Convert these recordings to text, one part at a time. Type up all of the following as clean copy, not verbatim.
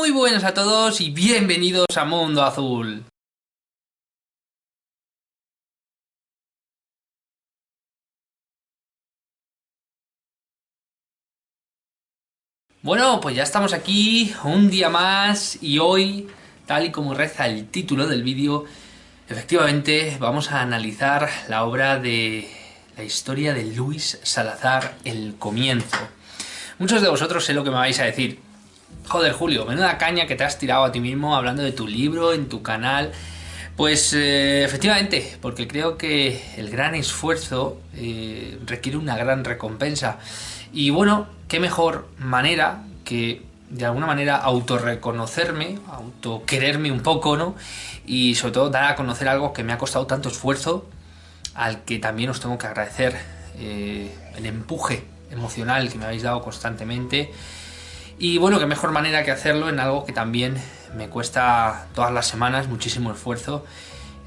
Muy buenas a todos y bienvenidos a Mundo Azul. Bueno, pues ya estamos aquí un día más y hoy, tal y como reza el título del vídeo, efectivamente vamos a analizar la obra de la historia de Luis Salazar, El Comienzo. Muchos de vosotros sé lo que me vais a decir. Joder, Julio, menuda caña que te has tirado a ti mismo hablando de tu libro, en tu canal. Pues efectivamente, porque creo que el gran esfuerzo requiere una gran recompensa. Y bueno, qué mejor manera que de alguna manera autorreconocerme, autoquererme un poco, ¿no? Y sobre todo dar a conocer algo que me ha costado tanto esfuerzo, al que también os tengo que agradecer el empuje emocional que me habéis dado constantemente. Y bueno, qué mejor manera que hacerlo en algo que también me cuesta todas las semanas muchísimo esfuerzo,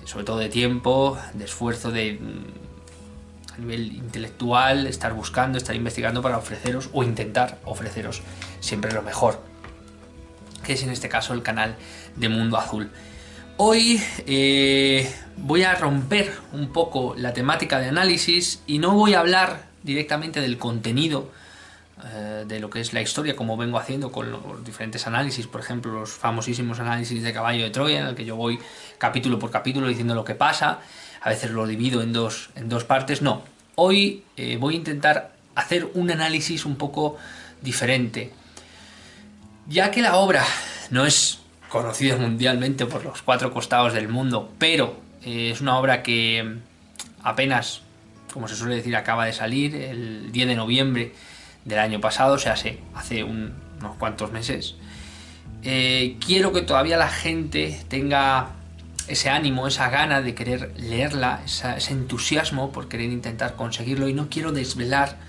sobre todo de tiempo, de esfuerzo a nivel intelectual, estar buscando, estar investigando para ofreceros o intentar ofreceros siempre lo mejor, que es en este caso el canal de Mundo Azul. Hoy voy a romper un poco la temática de análisis y no voy a hablar directamente del contenido de lo que es la historia, como vengo haciendo con los diferentes análisis, por ejemplo los famosísimos análisis de Caballo de Troya, en el que yo voy capítulo por capítulo diciendo lo que pasa, a veces lo divido en dos partes. No, hoy voy a intentar hacer un análisis un poco diferente, ya que la obra no es conocida mundialmente por los cuatro costados del mundo, pero es una obra que apenas, como se suele decir, acaba de salir el 10 de noviembre del año pasado, o sea, hace unos cuantos meses. Quiero que todavía la gente tenga ese ánimo, esa gana de querer leerla, ese entusiasmo por querer intentar conseguirlo, y no quiero desvelar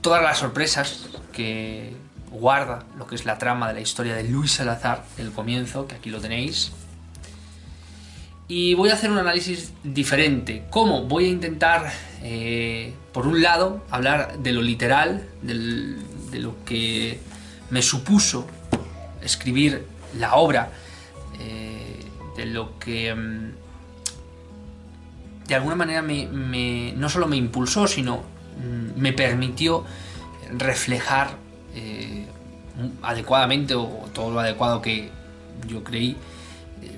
todas las sorpresas que guarda lo que es la trama de la historia de Luis Salazar, El Comienzo, que aquí lo tenéis. Y voy a hacer un análisis diferente. ¿Cómo? Voy a intentar, por un lado, hablar de lo literal, de lo que me supuso escribir la obra, de lo que de alguna manera no solo me impulsó, sino me permitió reflejar adecuadamente, o todo lo adecuado que yo creí,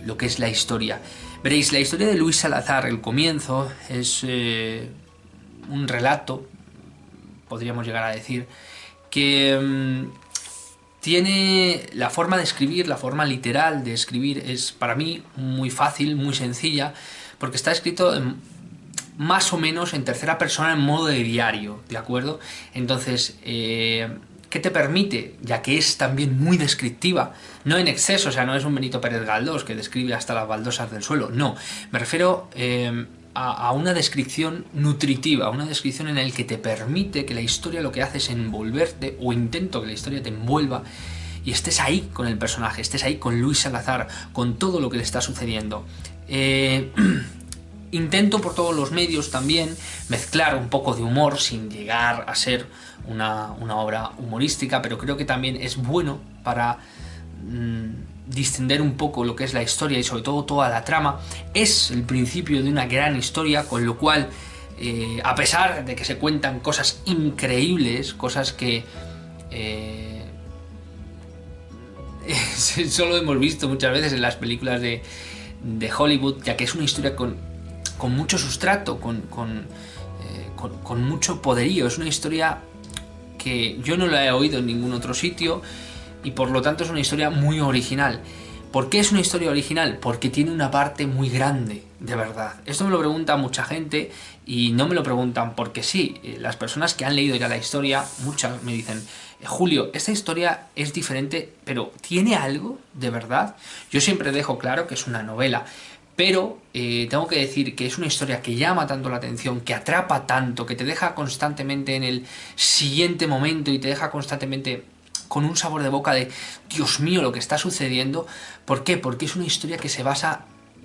lo que es la historia. Veréis, la historia de Luis Salazar, El Comienzo, es un relato, podríamos llegar a decir, que tiene la forma de escribir, la forma literal de escribir, es para mí muy fácil, muy sencilla, porque está escrito más o menos en tercera persona en modo de diario, ¿de acuerdo? Entonces, ¿qué te permite? Ya que es también muy descriptiva, no en exceso, o sea, no es un Benito Pérez Galdós que describe hasta las baldosas del suelo, no, me refiero a una descripción nutritiva, una descripción en la que te permite que la historia lo que hace es envolverte, o intento que la historia te envuelva y estés ahí con el personaje, estés ahí con Luis Salazar, con todo lo que le está sucediendo. Intento por todos los medios también mezclar un poco de humor sin llegar a ser una obra humorística, pero creo que también es bueno para distender un poco lo que es la historia y sobre todo toda la trama. Es el principio de una gran historia, con lo cual a pesar de que se cuentan cosas increíbles, cosas que solo hemos visto muchas veces en las películas de Hollywood, ya que es una historia con mucho sustrato, con mucho poderío. Es una historia que yo no la he oído en ningún otro sitio y por lo tanto es una historia muy original. ¿Por qué es una historia original? Porque tiene una parte muy grande, de verdad. Esto me lo pregunta mucha gente y no me lo preguntan porque sí. Las personas que han leído ya la historia, muchas me dicen: Julio, esta historia es diferente, pero ¿tiene algo de verdad? Yo siempre dejo claro que es una novela, pero tengo que decir que es una historia que llama tanto la atención, que atrapa tanto, que te deja constantemente en el siguiente momento y te deja constantemente con un sabor de boca de Dios mío lo que está sucediendo. ¿Por qué? Porque es una historia que se basa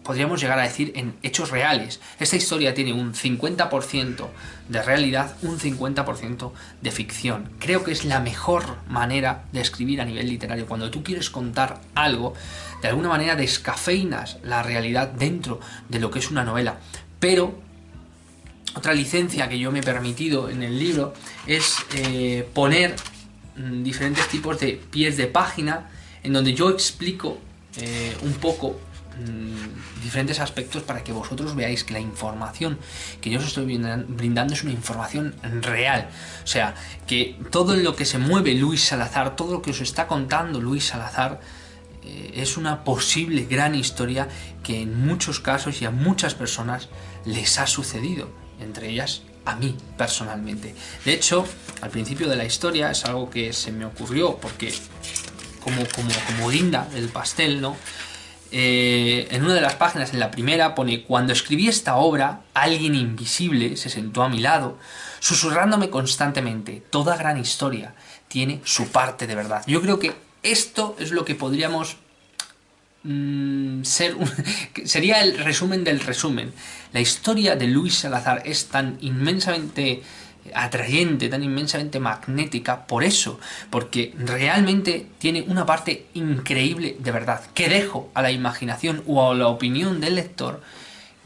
podríamos llegar a decir en hechos reales. Esta historia tiene un 50% de realidad, un 50% de ficción. Creo que es la mejor manera de escribir a nivel literario. Cuando tú quieres contar algo, de alguna manera descafeinas la realidad dentro de lo que es una novela. Pero otra licencia que yo me he permitido en el libro es poner diferentes tipos de pies de página en donde yo explico un poco diferentes aspectos para que vosotros veáis que la información que yo os estoy brindando es una información real. O sea, que todo en lo que se mueve Luis Salazar, todo lo que os está contando Luis Salazar, es una posible gran historia que en muchos casos y a muchas personas les ha sucedido, entre ellas a mí personalmente. De hecho, al principio de la historia es algo que se me ocurrió porque como guinda del pastel, ¿no? En una de las páginas, en la primera, pone: cuando escribí esta obra, alguien invisible se sentó a mi lado, susurrándome constantemente: toda gran historia tiene su parte de verdad. Yo creo que esto es lo que podríamos sería el resumen del resumen. La historia de Luis Salazar es tan inmensamente atrayente, tan inmensamente magnética por eso, porque realmente tiene una parte increíble de verdad, que dejo a la imaginación o a la opinión del lector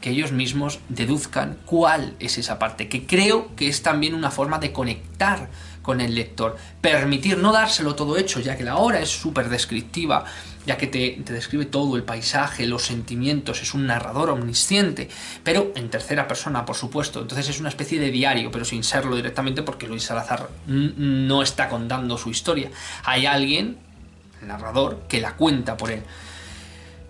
que ellos mismos deduzcan cuál es esa parte, que creo que es también una forma de conectar con el lector, permitir no dárselo todo hecho, ya que la obra es súper descriptiva, ya que te describe todo el paisaje, los sentimientos, es un narrador omnisciente, pero en tercera persona, por supuesto. Entonces es una especie de diario, pero sin serlo directamente, porque Luis Salazar no está contando su historia. Hay alguien, el narrador, que la cuenta por él.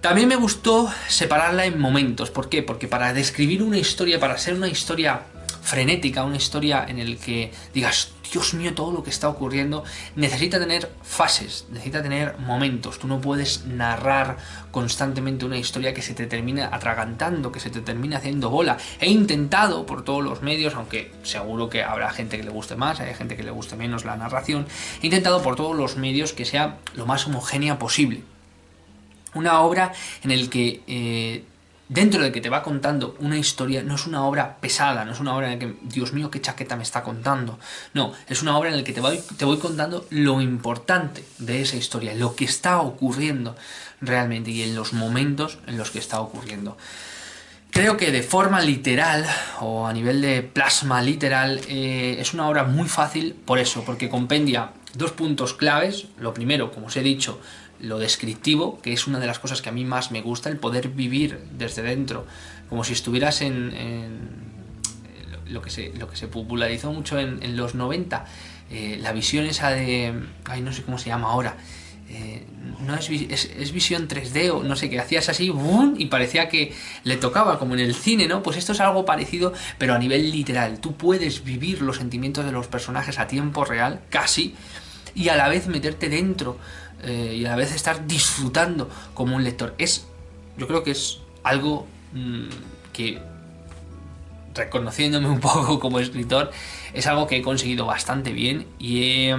También me gustó separarla en momentos. ¿Por qué? Porque para describir una historia, para ser una historia frenética, una historia en la que digas: Dios mío, todo lo que está ocurriendo, necesita tener fases, necesita tener momentos. Tú no puedes narrar constantemente una historia que se te termine atragantando, que se te termine haciendo bola. He intentado por todos los medios, aunque seguro que habrá gente que le guste más, hay gente que le guste menos la narración, he intentado por todos los medios que sea lo más homogénea posible. Una obra en el que dentro de que te va contando una historia, no es una obra pesada, no es una obra en la que, Dios mío, qué chaqueta me está contando. No, es una obra en la que te voy contando lo importante de esa historia, lo que está ocurriendo realmente y en los momentos en los que está ocurriendo. Creo que de forma literal o a nivel de plasma literal es una obra muy fácil por eso, porque compendia dos puntos claves. Lo primero, como os he dicho, lo descriptivo, que es una de las cosas que a mí más me gusta, el poder vivir desde dentro, como si estuvieras en lo que se popularizó mucho en los 90, la visión esa de... ay, no sé cómo se llama ahora, no es visión 3D o no sé, que hacías así ¡bum! Y parecía que le tocaba, como en el cine, ¿no? Pues esto es algo parecido, pero a nivel literal. Tú puedes vivir los sentimientos de los personajes a tiempo real, casi, y a la vez meterte dentro y a la vez estar disfrutando como un lector. Yo creo que es algo que, reconociéndome un poco como escritor, es algo que he conseguido bastante bien y he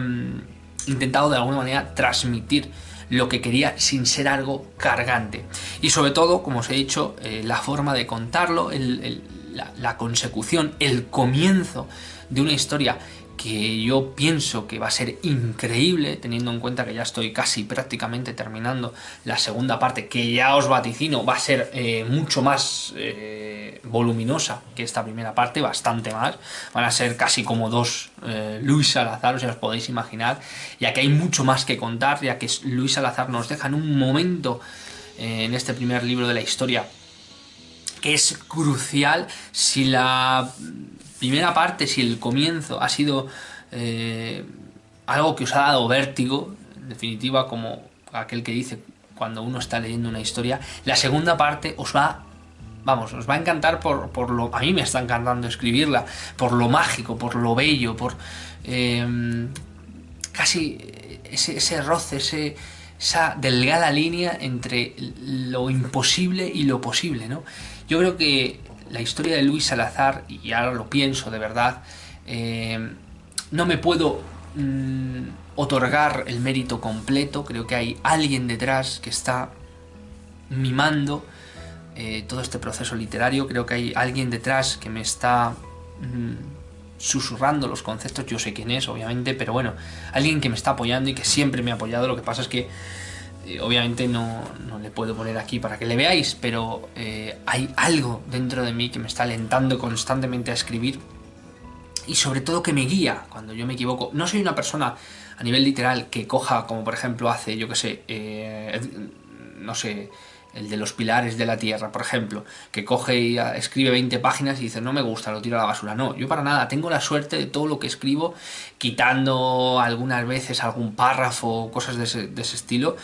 intentado de alguna manera transmitir lo que quería sin ser algo cargante. Y sobre todo, como os he dicho, la forma de contarlo, la consecución, el comienzo de una historia que yo pienso que va a ser increíble, teniendo en cuenta que ya estoy casi prácticamente terminando la segunda parte, que ya os vaticino va a ser mucho más voluminosa que esta primera parte, bastante más. Van a ser casi como dos Luis Salazar, o sea, os podéis imaginar, ya que hay mucho más que contar, ya que Luis Salazar nos deja en un momento en este primer libro de la historia que es crucial. Si la primera parte, si el comienzo ha sido algo que os ha dado vértigo, en definitiva, como aquel que dice cuando uno está leyendo una historia, la segunda parte os va a encantar por lo... A mí me está encantando escribirla, por lo mágico, por lo bello, por casi ese roce, esa delgada línea entre lo imposible y lo posible, ¿no? Yo creo que la historia de Luis Salazar, y ahora lo pienso de verdad, no me puedo otorgar el mérito completo. Creo que hay alguien detrás que está mimando todo este proceso literario. Creo que hay alguien detrás que me está susurrando los conceptos. Yo sé quién es, obviamente, pero bueno, alguien que me está apoyando y que siempre me ha apoyado. Lo que pasa es que obviamente no le puedo poner aquí para que le veáis, pero hay algo dentro de mí que me está alentando constantemente a escribir, y sobre todo que me guía cuando yo me equivoco. No soy una persona a nivel literal que coja, como por ejemplo hace, yo que sé, no sé, el de los pilares de la tierra, por ejemplo, que coge y escribe 20 páginas y dice, no me gusta, lo tiro a la basura. No, yo para nada, tengo la suerte de todo lo que escribo, quitando algunas veces algún párrafo o cosas de ese estilo.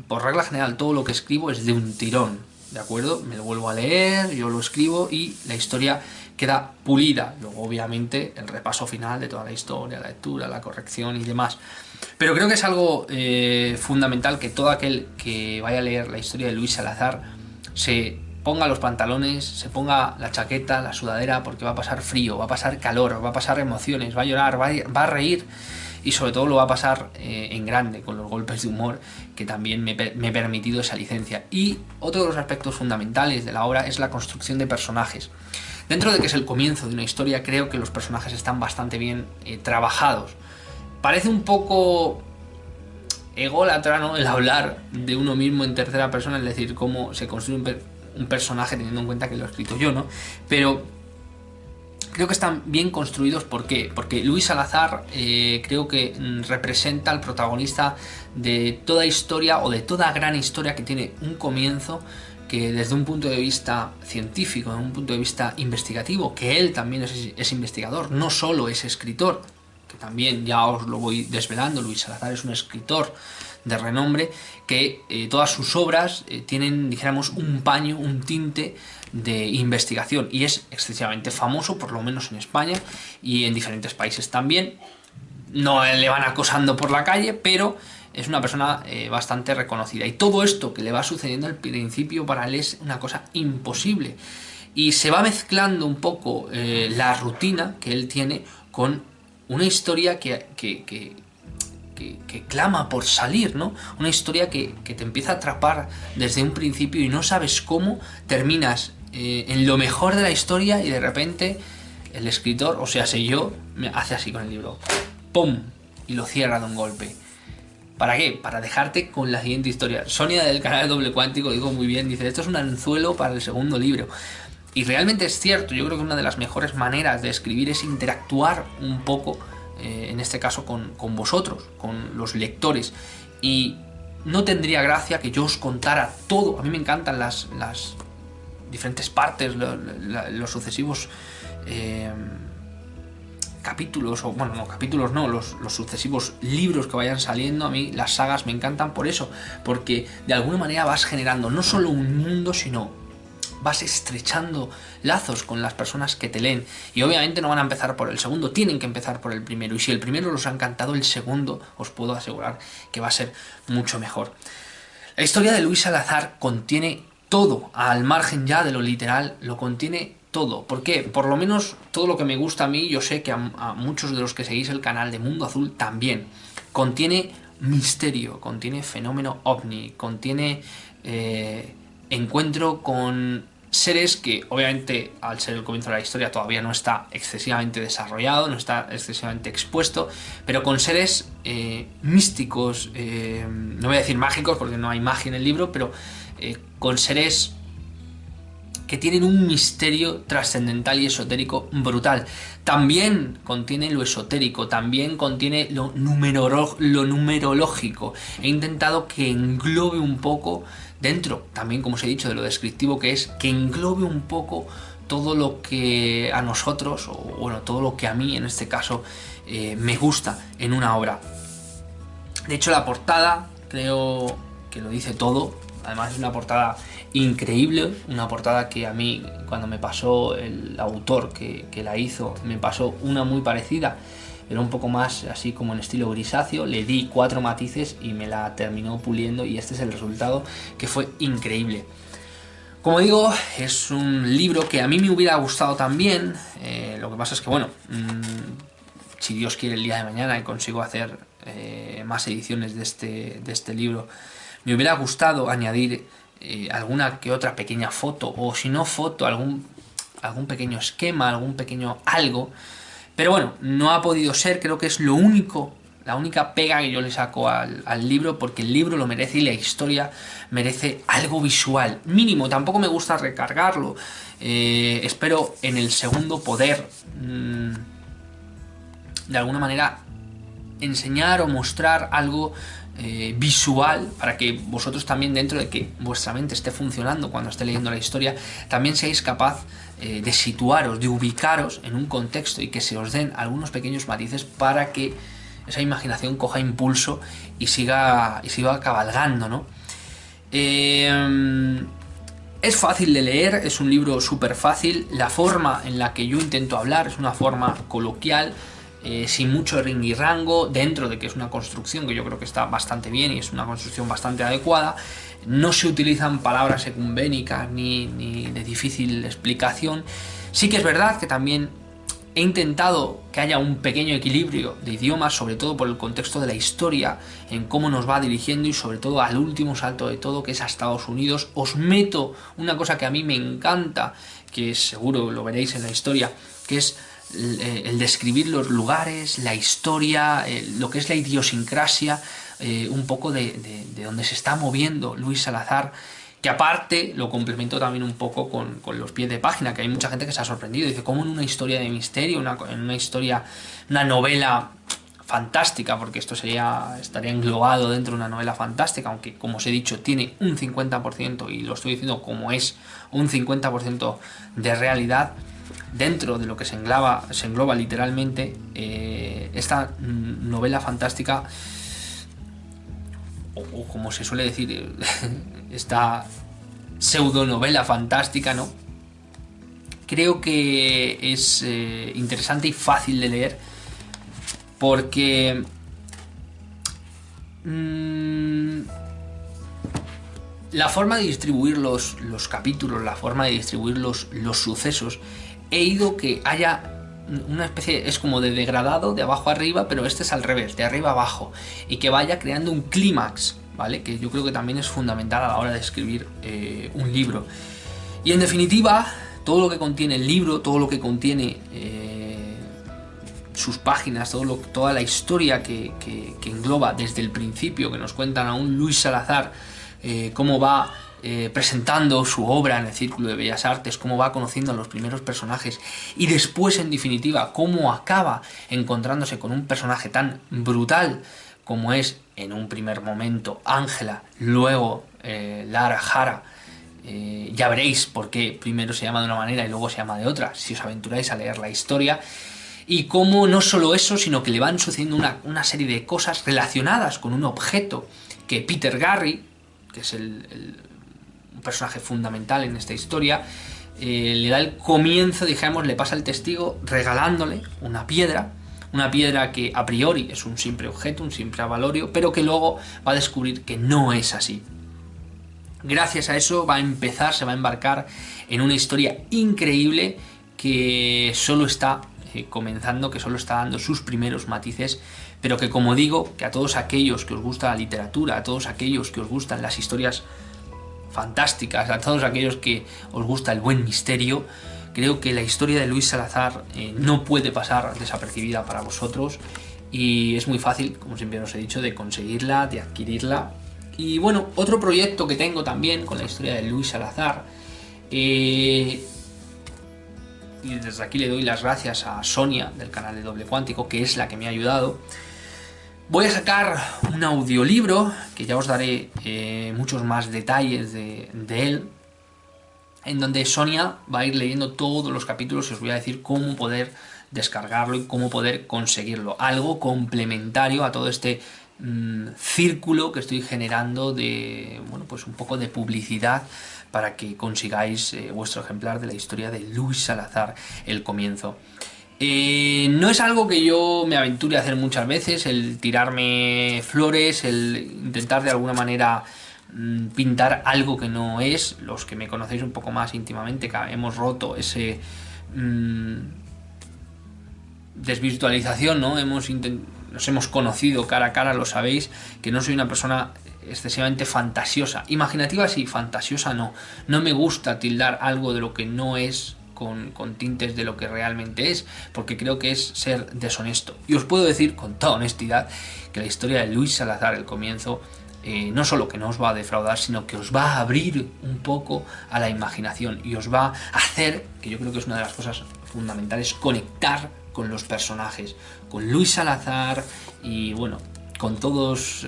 Por regla general, todo lo que escribo es de un tirón, ¿de acuerdo? Me lo vuelvo a leer, yo lo escribo y la historia queda pulida. Luego, obviamente, el repaso final de toda la historia, la lectura, la corrección y demás. Pero creo que es algo fundamental que todo aquel que vaya a leer la historia de Luis Salazar se ponga los pantalones, se ponga la chaqueta, la sudadera, porque va a pasar frío, va a pasar calor, va a pasar emociones, va a llorar, va a reír, y sobre todo lo va a pasar en grande, con los golpes de humor que también me he permitido esa licencia. Y otro de los aspectos fundamentales de la obra es la construcción de personajes. Dentro de que es el comienzo de una historia, creo que los personajes están bastante bien trabajados. Parece un poco ególatra, ¿no?, el hablar de uno mismo en tercera persona, es decir, cómo se construye un personaje teniendo en cuenta que lo he escrito yo, ¿no? Pero creo que están bien construidos. ¿Por qué? Porque Luis Salazar creo que representa al protagonista de toda historia, o de toda gran historia que tiene un comienzo, que desde un punto de vista científico, desde un punto de vista investigativo, que él también es investigador, no solo es escritor, que también ya os lo voy desvelando. Luis Salazar es un escritor de renombre, que todas sus obras tienen, dijéramos, un paño, un tinte de investigación, y es excesivamente famoso, por lo menos en España y en diferentes países también. No le van acosando por la calle, pero es una persona bastante reconocida, y todo esto que le va sucediendo al principio para él es una cosa imposible, y se va mezclando un poco la rutina que él tiene con una historia que clama por salir, ¿no? Una historia que te empieza a atrapar desde un principio y no sabes cómo terminas en lo mejor de la historia, y de repente el escritor, o sea, sé yo, me hace así con el libro, ¡pum!, y lo cierra de un golpe. ¿Para qué? Para dejarte con la siguiente historia. Sonia, del canal Doble Cuántico, digo muy bien, dice, esto es un anzuelo para el segundo libro. Y realmente es cierto. Yo creo que una de las mejores maneras de escribir es interactuar un poco, en este caso con vosotros, con los lectores, y no tendría gracia que yo os contara todo. A mí me encantan las diferentes partes, los sucesivos capítulos, o bueno, no capítulos, no, los sucesivos libros que vayan saliendo. A mí las sagas me encantan por eso, porque de alguna manera vas generando no solo un mundo, sino vas estrechando lazos con las personas que te leen. Y obviamente no van a empezar por el segundo, tienen que empezar por el primero, y si el primero los ha encantado, el segundo os puedo asegurar que va a ser mucho mejor. La historia de Luis Salazar contiene todo, al margen ya de lo literal, lo contiene todo. ¿Por qué? Por lo menos todo lo que me gusta a mí, yo sé que a muchos de los que seguís el canal de Mundo Azul también. Contiene misterio, contiene fenómeno ovni, contiene encuentro con seres que, obviamente, al ser el comienzo de la historia, todavía no está excesivamente desarrollado, no está excesivamente expuesto, pero con seres místicos, no voy a decir mágicos porque no hay magia en el libro, pero con seres que tienen un misterio trascendental y esotérico brutal. También contiene lo esotérico, también contiene lo numerológico. He intentado que englobe un poco dentro, también, como os he dicho, de lo descriptivo que es, que englobe un poco todo lo que a nosotros, o bueno, todo lo que a mí en este caso me gusta en una obra. De hecho, la portada creo que lo dice todo. Además es una portada increíble, una portada que a mí, cuando me pasó el autor que la hizo, me pasó una muy parecida, era un poco más así como en estilo grisáceo, le di 4 matices y me la terminó puliendo, y este es el resultado, que fue increíble. Como digo, es un libro que a mí me hubiera gustado también, lo que pasa es que, bueno, si Dios quiere, el día de mañana y consigo hacer más ediciones de este libro, me hubiera gustado añadir alguna que otra pequeña foto, o si no foto, algún pequeño esquema, algún pequeño algo. Pero bueno, no ha podido ser, creo que es la única pega que yo le saco al libro, porque el libro lo merece y la historia merece algo visual. Mínimo, tampoco me gusta recargarlo. Espero en el segundo poder, de alguna manera, enseñar o mostrar algo visual, para que vosotros también, dentro de que vuestra mente esté funcionando cuando esté leyendo la historia, también seáis capaz de situaros, de ubicaros en un contexto y que se os den algunos pequeños matices para que esa imaginación coja impulso y siga cabalgando, ¿no? Es fácil de leer, es un libro súper fácil. La forma en la que yo intento hablar es una forma coloquial, sin mucho ringuirrango, dentro de que es una construcción que yo creo que está bastante bien y es una construcción bastante adecuada. No se utilizan palabras ecuménicas ni de difícil explicación. Sí que es verdad que también he intentado que haya un pequeño equilibrio de idiomas, sobre todo por el contexto de la historia, en cómo nos va dirigiendo y sobre todo al último salto de todo, que es a Estados Unidos. Os meto una cosa que a mí me encanta, que seguro lo veréis en la historia, que es el describir los lugares, la historia, lo que es la idiosincrasia, un poco de donde se está moviendo Luis Salazar, que aparte lo complemento también un poco con los pies de página, que hay mucha gente que se ha sorprendido. Dice, ¿cómo en una historia de misterio, en una historia, una novela fantástica? Porque esto estaría englobado dentro de una novela fantástica, aunque, como os he dicho, tiene un 50%, y lo estoy diciendo como es, un 50% de realidad. Dentro de lo que se engloba literalmente esta novela fantástica, o como se suele decir, esta pseudonovela fantástica, ¿no? Creo que es interesante y fácil de leer, porque la forma de distribuir los capítulos, la forma de distribuir los sucesos, he ido que haya una especie, es como de degradado, de abajo a arriba, pero este es al revés, de arriba a abajo, y que vaya creando un clímax, ¿vale? Que yo creo que también es fundamental a la hora de escribir un libro. Y en definitiva, todo lo que contiene el libro, todo lo que contiene sus páginas, toda la historia que engloba desde el principio, que nos cuentan a un Luis Salazar, cómo va presentando su obra en el Círculo de Bellas Artes, cómo va conociendo a los primeros personajes y después, en definitiva, cómo acaba encontrándose con un personaje tan brutal como es, en un primer momento, Ángela, luego Lara Jara. Ya veréis por qué primero se llama de una manera y luego se llama de otra, si os aventuráis a leer la historia. Y cómo no solo eso, sino que le van sucediendo una serie de cosas relacionadas con un objeto que Peter Garry, que es un personaje fundamental en esta historia, le da el comienzo, digamos, le pasa el testigo regalándole una piedra que a priori es un simple objeto, un simple avalorio, pero que luego va a descubrir que no es así. Gracias a eso se va a embarcar en una historia increíble que solo está comenzando, que solo está dando sus primeros matices, pero que, como digo, que a todos aquellos que os gusta la literatura, a todos aquellos que os gustan las historias fantásticas, a todos aquellos que os gusta el buen misterio, creo que la historia de Luis Salazar no puede pasar desapercibida para vosotros, y es muy fácil, como siempre os he dicho, de conseguirla, de adquirirla. Y bueno, otro proyecto que tengo también con la historia de Luis Salazar, y desde aquí le doy las gracias a Sonia del canal de Doble Cuántico, que es la que me ha ayudado. Voy a sacar un audiolibro que ya os daré muchos más detalles de él, en donde Sonia va a ir leyendo todos los capítulos y os voy a decir cómo poder descargarlo y cómo poder conseguirlo. Algo complementario a todo este círculo que estoy generando de, bueno, pues un poco de publicidad para que consigáis vuestro ejemplar de la historia de Luis Salazar, el comienzo. No es algo que yo me aventure a hacer muchas veces, el tirarme flores, el intentar de alguna manera pintar algo que no es. Los que me conocéis un poco más íntimamente, que hemos roto ese desvirtualización, ¿no? Nos hemos conocido cara a cara, lo sabéis, que no soy una persona excesivamente fantasiosa. Imaginativa sí, fantasiosa no. No me gusta tildar algo de lo que no es con tintes de lo que realmente es, porque creo que es ser deshonesto. Y os puedo decir con toda honestidad que la historia de Luis Salazar, el comienzo, no solo que no os va a defraudar, sino que os va a abrir un poco a la imaginación y os va a hacer, que yo creo que es una de las cosas fundamentales, conectar con los personajes, con Luis Salazar y bueno, con todos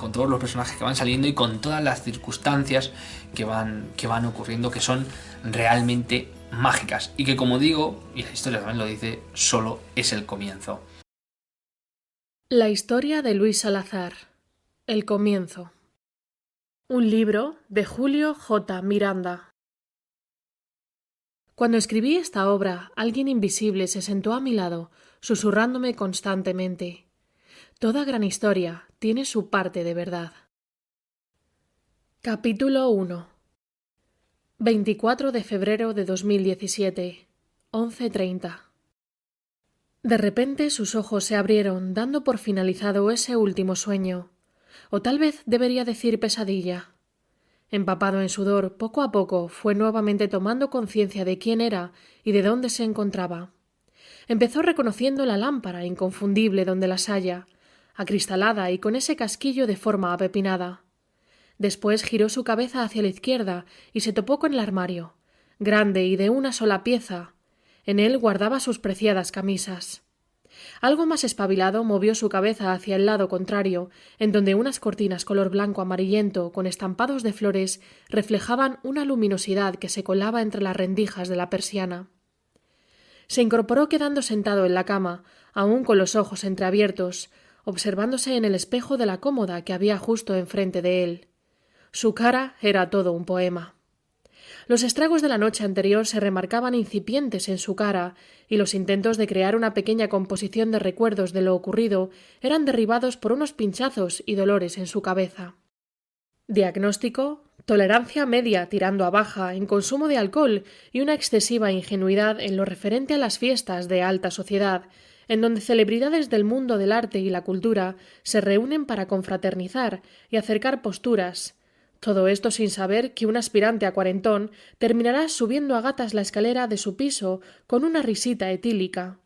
los personajes que van saliendo y con todas las circunstancias que van ocurriendo, que son realmente mágicas y que, como digo, y la historia también lo dice, solo es el comienzo. La historia de Luis Salazar. El comienzo. Un libro de Julio J. Miranda. Cuando escribí esta obra, alguien invisible se sentó a mi lado, susurrándome constantemente: toda gran historia tiene su parte de verdad. Capítulo 1. 24 de febrero de 2017, 11:30. De repente sus ojos se abrieron, dando por finalizado ese último sueño, o tal vez debería decir pesadilla. Empapado en sudor, poco a poco fue nuevamente tomando conciencia de quién era y de dónde se encontraba. Empezó reconociendo la lámpara inconfundible donde las haya, acristalada y con ese casquillo de forma apepinada. Después giró su cabeza hacia la izquierda y se topó con el armario, grande y de una sola pieza. En él guardaba sus preciadas camisas. Algo más espabilado movió su cabeza hacia el lado contrario, en donde unas cortinas color blanco amarillento con estampados de flores reflejaban una luminosidad que se colaba entre las rendijas de la persiana. Se incorporó quedando sentado en la cama, aún con los ojos entreabiertos, observándose en el espejo de la cómoda que había justo enfrente de él. Su cara era todo un poema. Los estragos de la noche anterior se remarcaban incipientes en su cara, y los intentos de crear una pequeña composición de recuerdos de lo ocurrido eran derribados por unos pinchazos y dolores en su cabeza. Diagnóstico: tolerancia media tirando a baja en consumo de alcohol y una excesiva ingenuidad en lo referente a las fiestas de alta sociedad, en donde celebridades del mundo del arte y la cultura se reúnen para confraternizar y acercar posturas. Todo esto sin saber que un aspirante a cuarentón terminará subiendo a gatas la escalera de su piso con una risita etílica,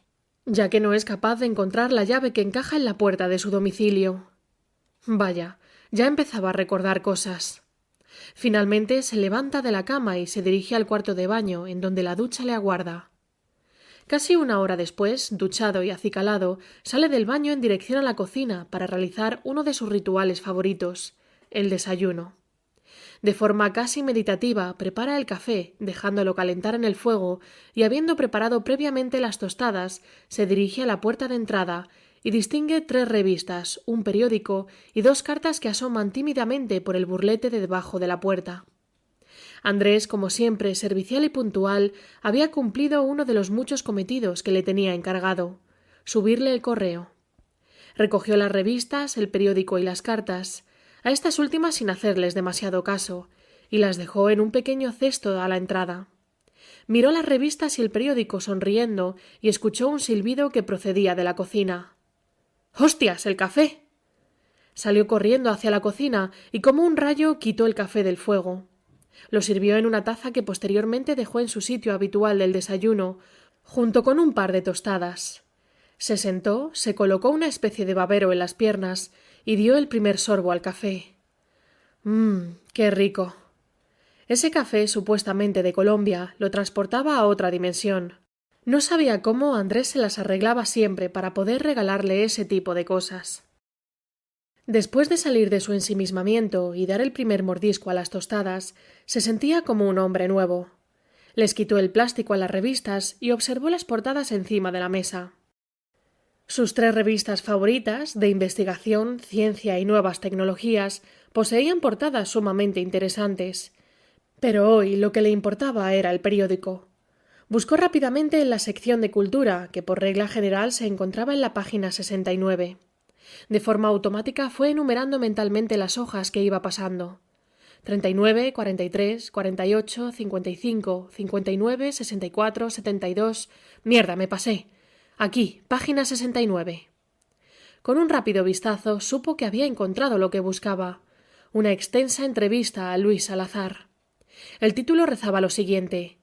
ya que no es capaz de encontrar la llave que encaja en la puerta de su domicilio. Vaya, ya empezaba a recordar cosas. Finalmente se levanta de la cama y se dirige al cuarto de baño, en donde la ducha le aguarda. Casi una hora después, duchado y acicalado, sale del baño en dirección a la cocina para realizar uno de sus rituales favoritos, el desayuno. De forma casi meditativa, prepara el café, dejándolo calentar en el fuego, y habiendo preparado previamente las tostadas, se dirige a la puerta de entrada y distingue 3 revistas, un periódico y 2 cartas que asoman tímidamente por el burlete de debajo de la puerta. Andrés, como siempre, servicial y puntual, había cumplido uno de los muchos cometidos que le tenía encargado: subirle el correo. Recogió las revistas, el periódico y las cartas, a estas últimas sin hacerles demasiado caso, y las dejó en un pequeño cesto a la entrada. Miró las revistas y el periódico sonriendo y escuchó un silbido que procedía de la cocina. ¡Hostias, el café! Salió corriendo hacia la cocina y como un rayo quitó el café del fuego. Lo sirvió en una taza que posteriormente dejó en su sitio habitual del desayuno, junto con un par de tostadas. Se sentó, se colocó una especie de babero en las piernas y dio el primer sorbo al café. ¡Qué rico! Ese café, supuestamente de Colombia, lo transportaba a otra dimensión. No sabía cómo Andrés se las arreglaba siempre para poder regalarle ese tipo de cosas. Después de salir de su ensimismamiento y dar el primer mordisco a las tostadas, se sentía como un hombre nuevo. Les quitó el plástico a las revistas y observó las portadas encima de la mesa. Sus 3 revistas favoritas, de investigación, ciencia y nuevas tecnologías, poseían portadas sumamente interesantes. Pero hoy lo que le importaba era el periódico. Buscó rápidamente en la sección de cultura, que por regla general se encontraba en la página 69. De forma automática fue enumerando mentalmente las hojas que iba pasando. 39, 43, 48, 55, 59, 64, 72... ¡Mierda, me pasé! Aquí, página 69. Con un rápido vistazo supo que había encontrado lo que buscaba: una extensa entrevista a Luis Salazar. El título rezaba lo siguiente: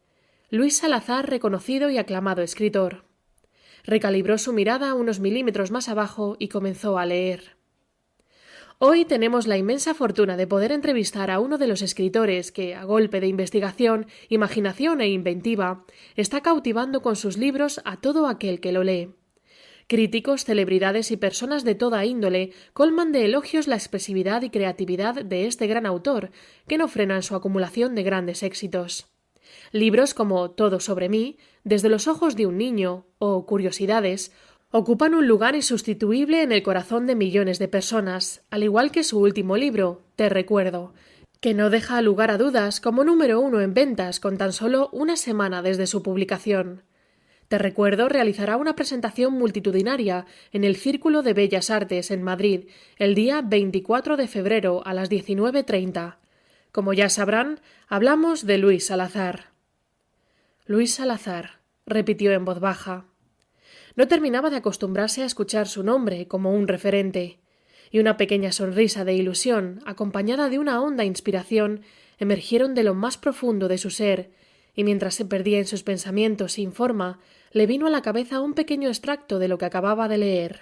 Luis Salazar, reconocido y aclamado escritor. Recalibró su mirada unos milímetros más abajo y comenzó a leer. Hoy tenemos la inmensa fortuna de poder entrevistar a uno de los escritores que, a golpe de investigación, imaginación e inventiva, está cautivando con sus libros a todo aquel que lo lee. Críticos, celebridades y personas de toda índole colman de elogios la expresividad y creatividad de este gran autor, que no frenan su acumulación de grandes éxitos. Libros como Todo sobre mí, Desde los ojos de un niño o Curiosidades ocupan un lugar insustituible en el corazón de millones de personas, al igual que su último libro, Te recuerdo, que no deja lugar a dudas como número 1 en ventas con tan solo una semana desde su publicación. Te recuerdo realizará una presentación multitudinaria en el Círculo de Bellas Artes en Madrid el día 24 de febrero a las 19:30. Como ya sabrán, hablamos de Luis Salazar. Luis Salazar, repitió en voz baja. No terminaba de acostumbrarse a escuchar su nombre como un referente, y una pequeña sonrisa de ilusión, acompañada de una honda inspiración, emergieron de lo más profundo de su ser, y mientras se perdía en sus pensamientos sin forma, le vino a la cabeza un pequeño extracto de lo que acababa de leer.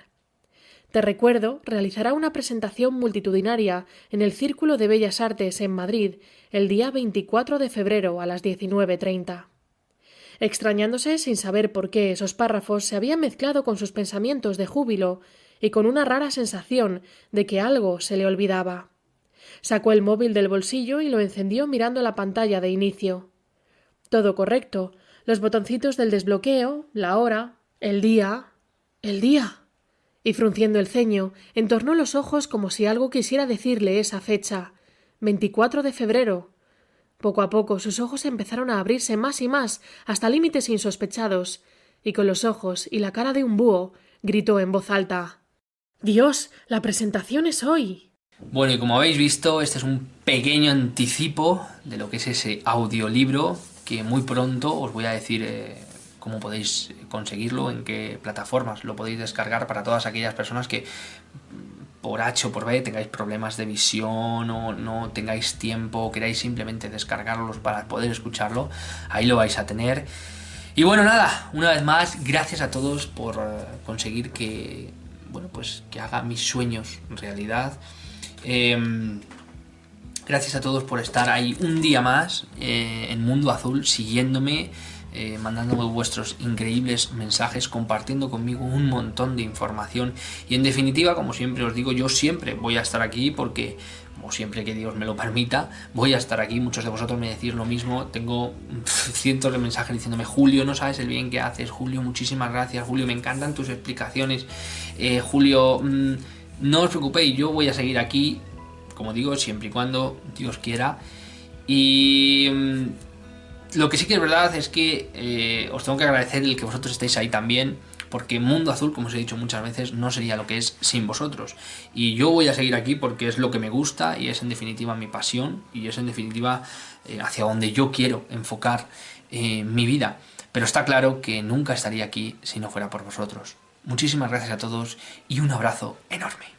Te recuerdo realizará una presentación multitudinaria en el Círculo de Bellas Artes en Madrid el día 24 de febrero a las 19:30. Extrañándose sin saber por qué esos párrafos se habían mezclado con sus pensamientos de júbilo y con una rara sensación de que algo se le olvidaba. Sacó el móvil del bolsillo y lo encendió mirando la pantalla de inicio. Todo correcto, los botoncitos del desbloqueo, la hora, el día... Y frunciendo el ceño, entornó los ojos como si algo quisiera decirle esa fecha, 24 de febrero. Poco a poco sus ojos empezaron a abrirse más y más hasta límites insospechados, y con los ojos y la cara de un búho gritó en voz alta: «¡Dios! ¡La presentación es hoy!». Bueno, y como habéis visto, este es un pequeño anticipo de lo que es ese audiolibro, que muy pronto os voy a decir cómo podéis conseguirlo, en qué plataformas lo podéis descargar para todas aquellas personas que por H o por B tengáis problemas de visión o no tengáis tiempo o queráis simplemente descargarlos para poder escucharlo. Ahí lo vais a tener. Y bueno, nada, una vez más, gracias a todos por conseguir que, bueno, pues que haga mis sueños realidad. Gracias a todos por estar ahí un día más en Mundo Azul, siguiéndome, mandándome vuestros increíbles mensajes, compartiendo conmigo un montón de información. Y en definitiva, como siempre os digo, yo siempre voy a estar aquí porque, como siempre que Dios me lo permita, voy a estar aquí. Muchos de vosotros me decís lo mismo. Tengo cientos de mensajes diciéndome: Julio, no sabes el bien que haces. Julio, muchísimas gracias. Julio, me encantan tus explicaciones. Julio, no os preocupéis, yo voy a seguir aquí, como digo, siempre y cuando Dios quiera. Y lo que sí que es verdad es que os tengo que agradecer el que vosotros estéis ahí también, porque Mundo Azul, como os he dicho muchas veces, no sería lo que es sin vosotros. Y yo voy a seguir aquí porque es lo que me gusta y es en definitiva mi pasión y es en definitiva hacia donde yo quiero enfocar mi vida. Pero está claro que nunca estaría aquí si no fuera por vosotros. Muchísimas gracias a todos y un abrazo enorme.